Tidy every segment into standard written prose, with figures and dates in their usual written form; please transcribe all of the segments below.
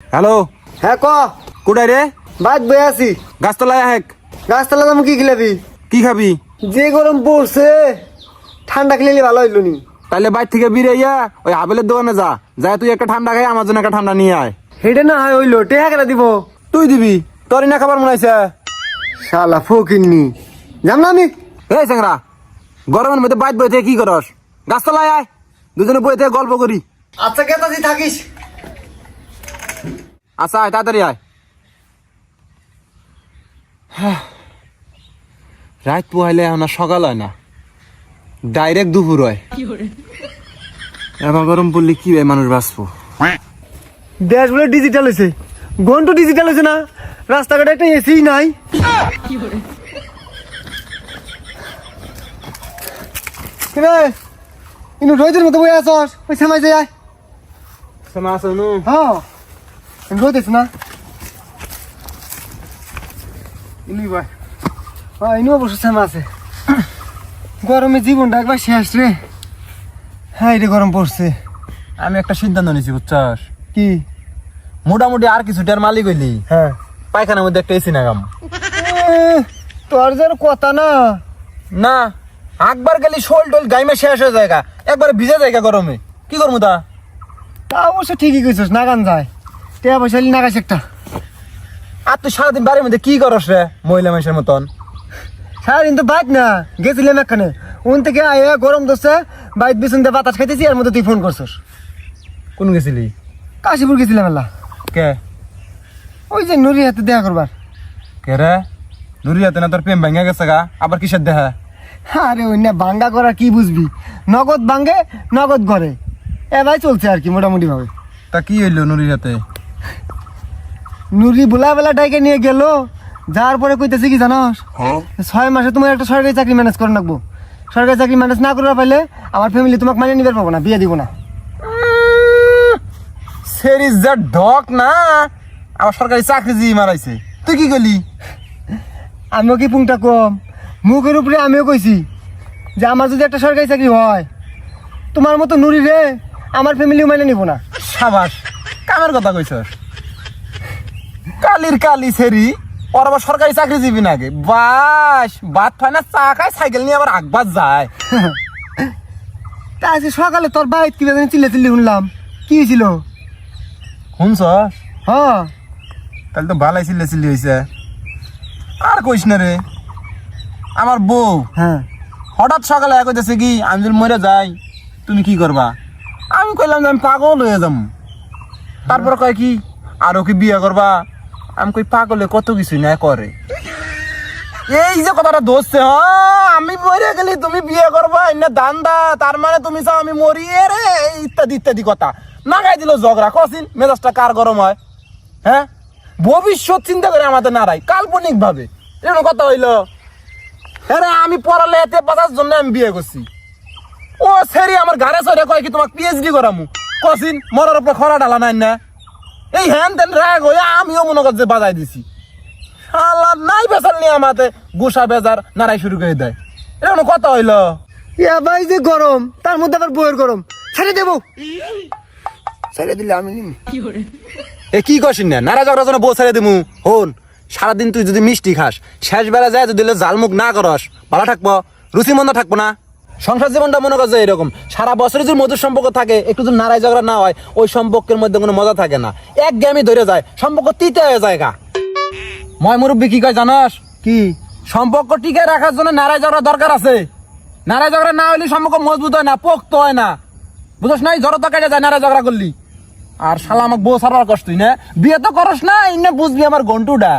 Hello, হ্যাঁ ক কোথায় রে? বাদ বয়ে আছি। গাছতলায় হেক। গাছতলা দাম কি খিলাবি? কি খাবি? যে গরম পড়ছে ঠান্ডা খেলে ভালো হইল নি। তাইলে বাইর থেকে বিরাইয়া ওই আবেলের দোকানে যা, যা তুই একটা ঠান্ডা খাই আমার জন্য একটা ঠান্ডা নিয়ে আয়। হেডে না হয় হইলো টেহা কেনা দিব? তুই দিবি, তোরই না খাবার মনে হয়েছে। শালা ফকিন্নি যাম না আমি। এই চ্যাংরা, গরমের মধ্যে বাইর বই থেকে কি করস? গাছতলায় আয়, দুজনে বই থেকে গল্প করি। আচ্ছা কেতাছি থাকিস। আচ্ছা আয়, তাড়াতাড়ি আয়। রাত পোহাইলে এখন আর সকাল হয় না, ডাইরেক্ট দুপুর হয়। এবার গরম পড়লে কি ভাই মানুষ বাঁচবো? দেশ বলে ডিজিটাল হয়েছে, ঘন্টা ডিজিটাল হয়েছে না, রাস্তাঘাটে একটা এসি নাই। কিরে ইনু রোদের মতো বই আসস, ওই সময় যাই। হ্যাঁ রোদ আছে না? হ্যাঁ ইনু অবশ্য শ্যামা আছে। গরমে জীবনটা একবার শেষ রে। হ্যাঁ রে গরম পড়ছে। আমি একটা সিদ্ধান্ত নিয়েছি, বুঝছস? কি? মোটামুটি আর কিছু টার মালিক হইলি হ্যাঁ পায়খানার মধ্যে একটা এসি নাগাম। তোর যেন কথা না। না, একবার গেলি শোল টোল গাইমে শেষ হয়ে যায়, একবার ভিজে যায় গরমে। কি করবো তা? তা অবশ্য ঠিকই কইছিস, নাগান যায় টেয়া পয়সা নাগাইছ একটা। আর তুই সারাদিন বাড়ির মধ্যে কি করস রে মহিলা মানুষের মতন? সারাদিন তো বাইক না গেছিলাম এখানে, উন থেকে আয়া গরম দোষে বাইক বিছুন দিয়ে বাতাস খাইতেছি, এর মধ্যে তুই ফোন করছিস। কোন গেছিলি? কাশীপুর গেছিলাম এলা। কে? ওই যে নুরি হাতে দেখা করবার। কে রে? নুরিয়াতে না তোর প্রেম ভাঙা গেছে গা, আবার কিসের দেখা? আরে ওই না বাঙ্গা করা কি বুঝবি, নগদ বাঙ্গে নগদ ঘরে এবার চলছে আর কি মোটামুটি ভাবে। তা কি হইলো নুরিয়াতে? নুরি বুলা বেলা ডাইকে নিয়ে গেল, যাওয়ার পরে কইতেছে কি জানোস, 6 মাসে তোমার একটা সরকারি চাকরি ম্যানেজ করে রাখবো। সরকারি চাকরি ম্যানেজ না করে পাইলে আমার ফ্যামিলি তোমাকে মানে নিতে পারবো না, বিয়ে দিব না। সেরিজ যা ডক না, আবার সরকারি চাকরি জি মারাইছে। তুই কি করলি? আমিও কি পুংটা কম, মুখের উপরে আমিও কইছি যে আমার যদি একটা সরকারি চাকরি হয়, তোমার মতো নুরি রে আমার ফ্যামিলিও মানে নিব না। সাবাস, কামের কথা কইছস। কালির কালি সেরি, ওর আবার সরকারি চাকরিজীবী নাকি? বাস ভাত খায় না, চা খায়, সাইকেল নিয়ে আবার আগবাদ যায়। তা আজকে সকালে তোর বাইক কি বেদনে চিল্লে চিল্লি শুনলাম, কি হয়েছিল? শুনছস? হ্যাঁ তাহলে তো ভালাই চিল্লে চিল্লি হয়েছে। আর কইস না রে, আমার বউ হ্যাঁ হঠাৎ সকালে এক হইতেছে কি, আমি যদি মরে যাই তুমি কি করবা? আমি কইলাম যে আমি পাগল হয়ে যাম। তারপর কয় কি, আরো কি বিয়ে করবা? আমি কই পাগলে কত কিছু না করে। এই যে কথাটা ধরছে, আমি মরে গেলি তুমি বিয়ে করবা, না দান্দা, তার মানে তুমি চাও আমি মরি রে, ইত্যাদি ইত্যাদি কথা নাগাই দিল ঝগড়া। কসিন মেজাজটা কার গরম হয়? হ্যাঁ, ভবিষ্যৎ চিন্তা করে আমাদের নাড়াই কাল্পনিক ভাবে এরকম কথা হইলো। হ্যাঁ, আমি পড়ালে এতে বাঁচার জন্য আমি বিয়ে করছি। ও সেরি আমার ঘরে সরে কয় কি তোমাকে পিএইচডি করামু। কসিন মরার উপরে খরা ডালা নাই না, এই হ্যান তেন রাগ হয়ে আমিও মনে করছে বাজাই দিছি। শালা নাই বেচার নিয়ে আমাতে গোসা বেজার নাড়াই শুরু করে দেয়। এরকম কথা হইলো? ইয়া ভাই যে গরম, তার মধ্যে আবার বইয়ের গরম, ছেড়ে দেবো। ছেড়ে দিলে আমি নিম। এ কি করছিস না, নাড়া ঝগড়ার জন্য বউ ছেড়ে দিমু? হন, সারাদিন তুই যদি মিষ্টি খাস, শেষ বেলা যায় যদি জালমুখ না করস, ভালো থাকবো, রুচি মন্দ থাকবো না। সংসার জীবনটা মনে কর যে এরকম, সারা বছরে যদি মধুর সম্পর্ক থাকে, একটু যদি নাড়াই ঝগড়া না হয়, ওই সম্পর্কের মধ্যে কোনো মজা থাকে না, এক গেমই ধরে যায়, সম্পর্ক তিতে হয়ে যায় গা। ময় মুরব্বী কি কয় জানাস? কি? সম্পর্ক টিকে রাখার জন্য নাড়াই ঝগড়া দরকার আছে। নাড়াই ঝগড়া না হইলে সম্পর্ক মজবুত হয় না, পোক্ত হয় না, বুঝছ নাই? জড়তা কেটে যায় নাড়াই ঝগড়া করলি। আর শালা আমাকে বউ সারবার কষ্ট, তুই না বিয়ে তো করস না, ইন্নে বুঝবি আমার গন্টুটা,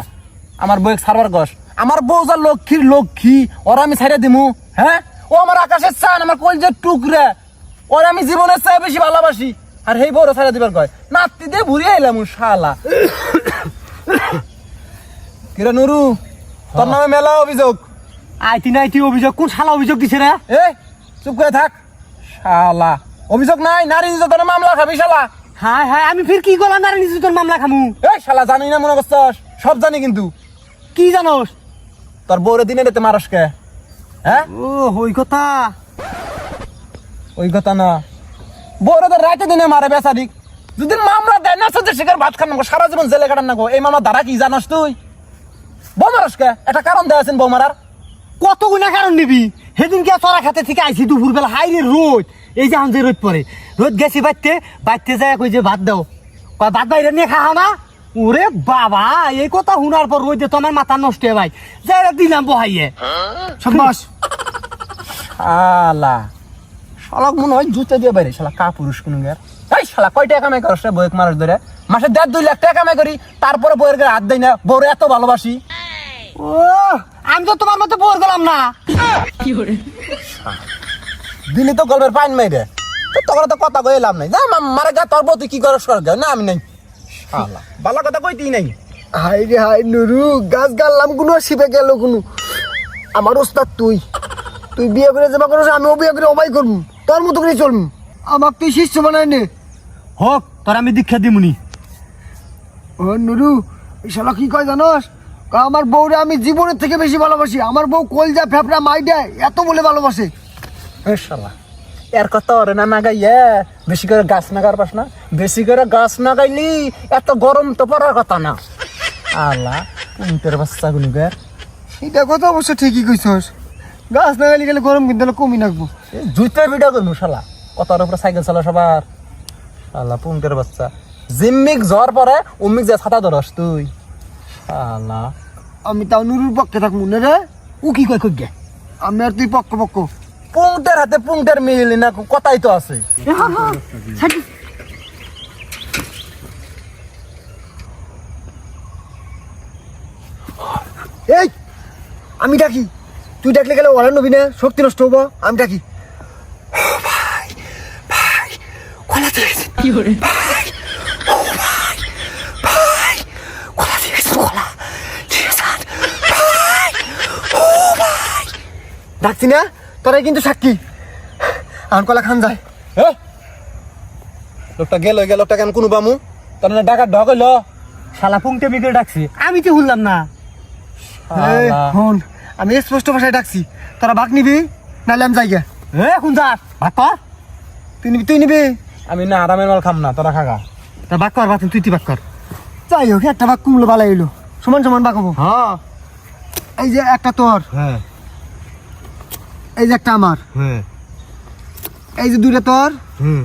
আমার বউ সারবার কষ্ট। আমার বউ যা লক্ষ্মীর লক্ষ্মী, ওরা আমি ছাইড়ে দিমু? হ্যাঁ, ও আমার আকাশের চান, আমার কলজের টুকরা, ওরা আমি জীবনের চেয়ে বেশি ভালোবাসি। আর সেই বউরা ছাইড়ে দিবার কয় নাতি দিয়ে ভুরিয়ে এলাম শালা। কিরে নুরু, তোর নামে মেলা অভিযোগ। আইতি না আইতি অভিযোগ, কোন শালা অভিযোগ দিছে রে? এ চুপ করে থাক শালা, অভিযোগ নাই, নারী নির্যাতনের মামলা খাবি শালা। হ্যাঁ হ্যাঁ, আমি ফির কি করলাম নারী নির্যাতন মামলা খামু? এই শালা জানি না মনে করছস? সব জানি কিন্তু। কি জানোস? তোর বউরে দিনে রেতে মারস কে? হ্যাঁ, ও ওই কথা। ওই কথা না, বউরে তো রাতে দিনে মারে বেচারি, যদি মামলা দেয় না সত্যি শিকার ভাত খান না সারা জীবন জেলে কাটান না গো এই মামলা দ্বারা কি জানাস তুই বৌমারাসকে একটা কারণ দেয় আছেন বৌমারার কত গুণা কারণ নিবি সেদিন কে চড়া খাতে থেকে আইসি দুপুর বেলা হাইরে রোদ এই যে আনছে রোদ পরে রোদ গেছি বাইতে যায় কই যে ভাত দাও কয় ভাত বাইরে নিয়ে খাও না ওরে বাবা এই কথা শুনার পর রোদে তো আমার মাথা নষ্ট হয়ে ভাই যাই দিলাম বহাইয়ে সবাস শালা শালা মনে হয় জুতে দিয়ে বাইরে শালা কাপুরুষ কোন গের এই শালা কয় টাকা কামাই করছ বউয়ের মানুষ ধরে মাসে 1.5-2 লাখ টাকা কামাই করি তারপরে বউয়ের গায়ে হাত দেই না বউরে এত ভালোবাসি ও আমি তো তোমার মতো বোর গেলাম না দিলি তো গল্পের পাইন মাইরে তখন তো কথা কইলাম নাই যা মারে গা তোর বউ তুই কি করস কর না আমি নাই শালা ভালো কথা কইতেই নাই হাই রে হাই নুরু গাছ গাললাম কোনো শিপে গেল কোনো আমার ওস্তাদ তুই তুই বিয়ে করে যাবা করছ আমিও বিয়ে করে অবাই করবো তোর মতো করে চলবো আমাকে তুই শিষ্য বানাই নে হোক তোর আমি দীক্ষা দিমুনি ও নুরু এই শালা কি কয় জানোস কয় আমার বউরে আমি জীবনের থেকে বেশি ভালোবাসি আমার বউ কলজা ফেফড়া মাই দেয় এত বলে ভালোবাসে এ শালা এর কথা ওরে না নাগাইয়া বেশি করে গাছ নাগার পাস না বেশি করে গাছ নাগাইলি এত গরম তো পড়ার কথা না আল্লাহ উন্টের বাচ্চা গুলিগার এটা কথা অবশ্য ঠিকই কইছস গাছ না গালি গেলে গরম কিন্তু কমি নাকবো জুইতে ভিডিও করবো শালা কথার উপরে সাইকেল চালা সবার শালা পুঙ্কের বাচ্চা জিম্মিক জ্বর পরে উম্মিক যা ছাতা ধরস তুই শালা আমি তাও নুরুর পক্ষে থাকবো না রে ও কি কয় কই গে আমি আর তুই পক্ষ পক্ষ পুঙ্কের হাতে পুঙ্কের মিল না কথাই তো আছে এই আমি ডাকি তুই ডাকলে গেলে ওরা নবী না শক্তি নষ্ট হবো আমি ডাকি ভাই ভাই কলা দিয়ে কি করে ভাই ও ভাই ভাই কলা দিয়ে কলা ঠিক আছে ভাই ও ভাই ডাকছি না তোরাই কিন্তু সাক্ষী আর কলা খান যায় লোকটা গেল লোকটা কেন কোনো বামু তার না ডাকাত ঢকইল শালা পুংটে মিকে ডাকছি আমি তো শুনলাম না হন আমি স্পষ্ট ভাষায় ডাকছি তোরা ভাগ নিবি নাহলে আমি যাই গে এখন যা ভাগ কর তুই নিবি আমি না আরামের মাল খাম না তোরা খাগা তা ভাগ কর ভাগ তুই ভাগ কর যাই হোক একটা ভাগ কুমলো বালা এলো সমান সমান ভাগ হবো হ্যাঁ এই যে একটা তোর হ্যাঁ এই যে একটা আমার হ্যাঁ এই যে দুইটা তোর হুম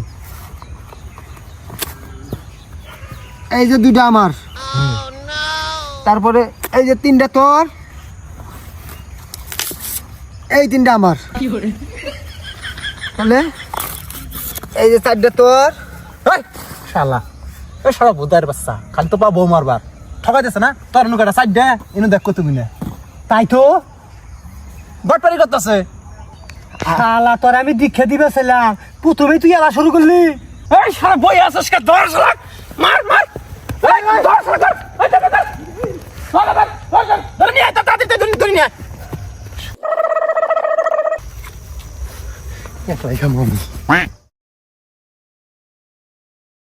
এই যে দুইটা আমার তারপরে এই যে তিনটা তোর এই তিনটা আমার তাহলে এই যে চারটা তোর শালা এ শালা বুদার বাচ্চা খালি তো পা বউ মারবার ঠকাই দিছে না তোর নুকাটা সাইড দে ইনু দেখ তুমি না তাই তো গটপারি করতেছে শালা তোর আমি দীক্ষা দিবে ছিলাম প্রথমেই তুই এলা শুরু করলি এই শালা বই আছিস কে ধর শালা মার মার এই ধর শালা ধর এই ধর ধর শালা ধর ধর নিয়ে আয় তাড়াতাড়ি ধর নিয়ে আয় একলাই খামো আমি